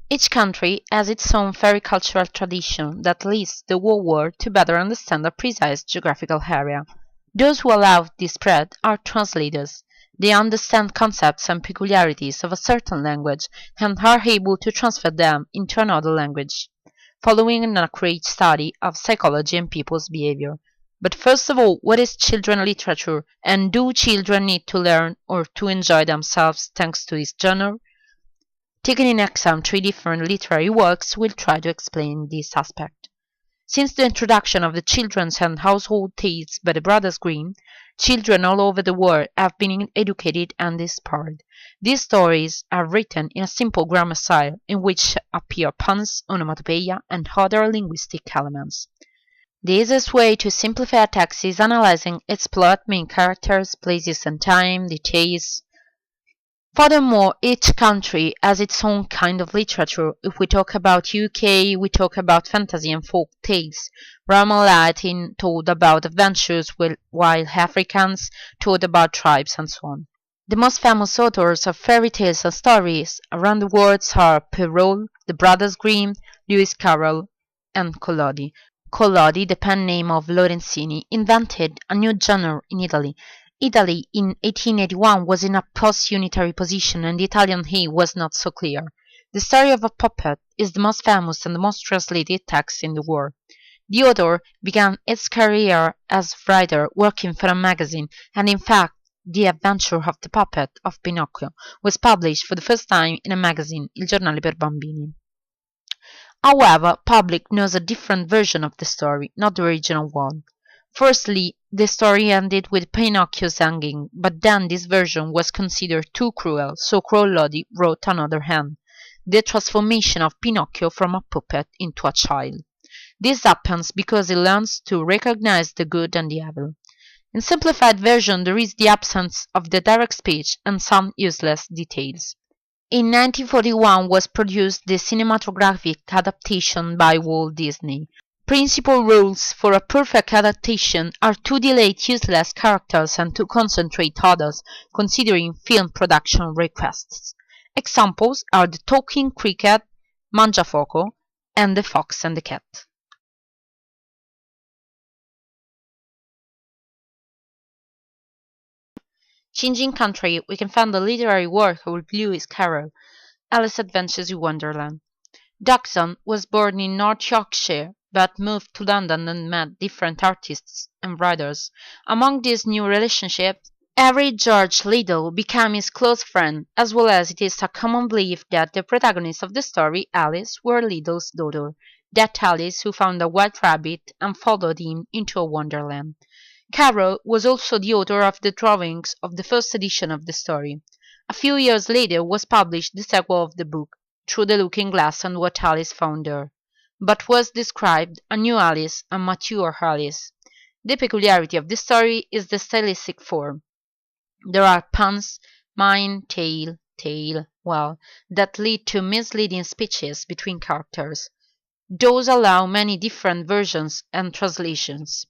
Each country has its own fairy cultural tradition that leads the whole world to better understand a precise geographical area. Those who allow this spread are translators. They understand concepts and peculiarities of a certain language and are able to transfer them into another language, following an accurate study of psychology and people's behavior. But first of all, what is children literature, and do children need to learn or to enjoy themselves thanks to this genre? Taking in account three different literary works, we'll try to explain this aspect. Since the introduction of the children's and household tales by the Brothers Grimm, children all over the world have been educated and inspired. These stories are written in a simple grammar style in which appear puns, onomatopoeia, and other linguistic elements. The easiest way to simplify a text is analyzing its plot, main characters, places and time, details. Furthermore, each country has its own kind of literature. If we talk about UK, we talk about fantasy and folk tales. Roman Latin told about adventures, while Africans told about tribes and so on. The most famous authors of fairy tales and stories around the world are Farrell, the Brothers Grimm, Lewis Carroll, and Collodi. Collodi, the pen name of Lorenzini, invented a new genre in Italy. Italy in 1881 was in a post-unitary position and the Italian he was not so clear. The Story of a Puppet is the most famous and the most translated text in the world. The author began his career as writer working for a magazine, and in fact, The Adventure of the Puppet of Pinocchio was published for the first time in a magazine, Il Giornale per Bambini. However, public knows a different version of the story, not the original one. Firstly, the story ended with Pinocchio's hanging, but then this version was considered too cruel, so Collodi wrote another hand, the transformation of Pinocchio from a puppet into a child. This happens because he learns to recognize the good and the evil. In simplified version, there is the absence of the direct speech and some useless details. In 1941 was produced the cinematographic adaptation by Walt Disney. Principal rules for a perfect adaptation are to delete useless characters and to concentrate others, considering film production requests. Examples are the talking cricket, Mangiafoco, and the fox and the cat. Changing country, we can find the literary work of Lewis Carroll, Alice's Adventures in Wonderland. Dodgson was born in North Yorkshire, but moved to London and met different artists and writers. Among these new relationships, Harry George Liddell became his close friend, as well as it is a common belief that the protagonist of the story, Alice, were Liddell's daughter, that Alice who found a white rabbit and followed him into a wonderland. Carroll was also the author of the drawings of the first edition of the story. A few years later was published the sequel of the book, Through the Looking Glass and What Alice Found There, but was described a new Alice, a mature Alice. The peculiarity of the story is the stylistic form. There are puns, mine, tail, well, that lead to misleading speeches between characters. Those allow many different versions and translations.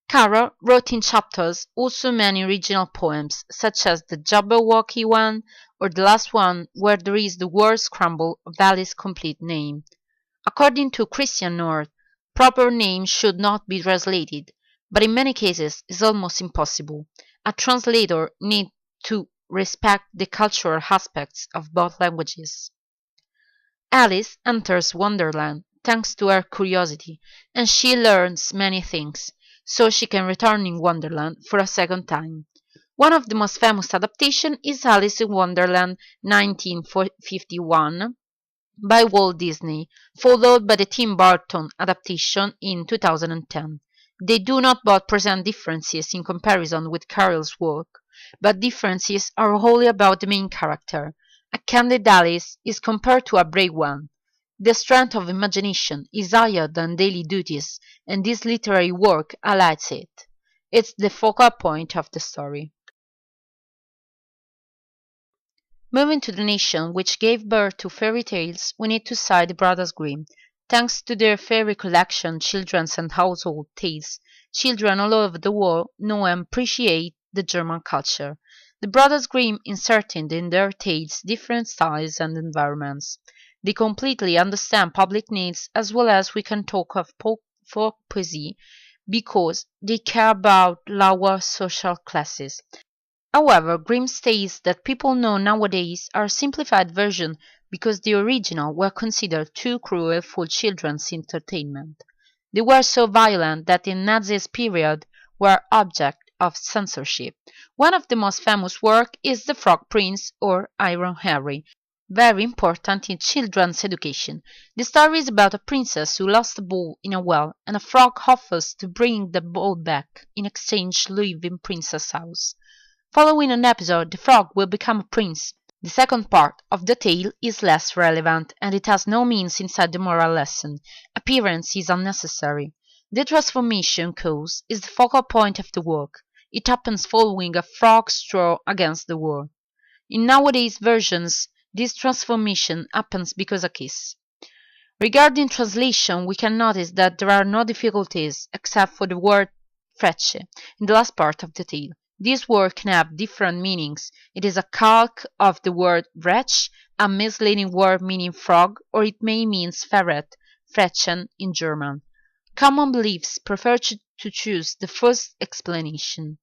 Carroll wrote in chapters also many original poems, such as the Jabberwocky one, or the last one where there is the word scramble of Alice's complete name. According to Christian North, proper names should not be translated, but in many cases is almost impossible. A translator needs to respect the cultural aspects of both languages. Alice enters Wonderland thanks to her curiosity, and she learns many things, so she can return in Wonderland for a second time. One of the most famous adaptations is Alice in Wonderland 1951 by Walt Disney, followed by the Tim Burton adaptation in 2010. They do not both present differences in comparison with Carroll's work, but differences are wholly about the main character. A candid Alice is compared to a brave one. The strength of imagination is higher than daily duties, and this literary work highlights it. It's the focal point of the story. Moving to the nation which gave birth to fairy tales, we need to cite the Brothers Grimm. Thanks to their fairy collection, Children's and Household Tales, children all over the world know and appreciate the German culture. The Brothers Grimm inserted in their tales different styles and environments. They completely understand public needs as well as we can talk of folk poesy because they care about lower social classes. However, Grimm states that people know nowadays are a simplified version because the original were considered too cruel for children's entertainment. They were so violent that in Nazi's period were object of censorship. One of the most famous work is The Frog Prince or Iron Harry, very important in children's education. The story is about a princess who lost a ball in a well, and a frog offers to bring the ball back in exchange to live in princess house. Following an episode, the frog will become a prince. The second part of the tale is less relevant, and it has no means inside the moral lesson. Appearance is unnecessary. The transformation cause is the focal point of the work. It happens following a frog's throw against the wall. In nowadays versions, this transformation happens because a kiss. Regarding translation, we can notice that there are no difficulties except for the word frecce in the last part of the tale. This word can have different meanings. It is a calque of the word wretch, a misleading word meaning frog, or it may mean ferret, Frechen in German. Common beliefs prefer to choose the first explanation.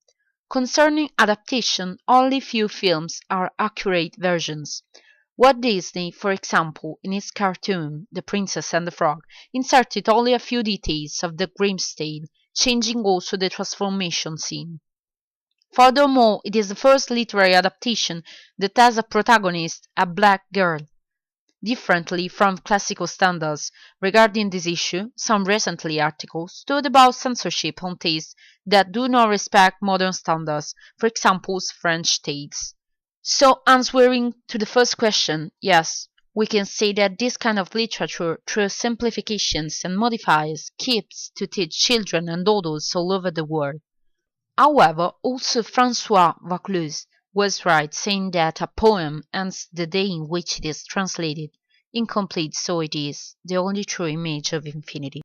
Concerning adaptation, only few films are accurate versions. Walt Disney, for example, in his cartoon The Princess and the Frog, inserted only a few details of the Grimm's tale, changing also the transformation scene. Furthermore, it is the first literary adaptation that has a protagonist, a black girl. Differently from classical standards regarding this issue, some recently articles stood about censorship on tastes that do not respect modern standards, for example, French tales. So, answering to the first question, yes, we can say that this kind of literature, through simplifications and modifiers, keeps to teach children and adults all over the world. However, also François Vaucluse was right saying that a poem ends the day in which it is translated. Incomplete, so it is, the only true image of infinity.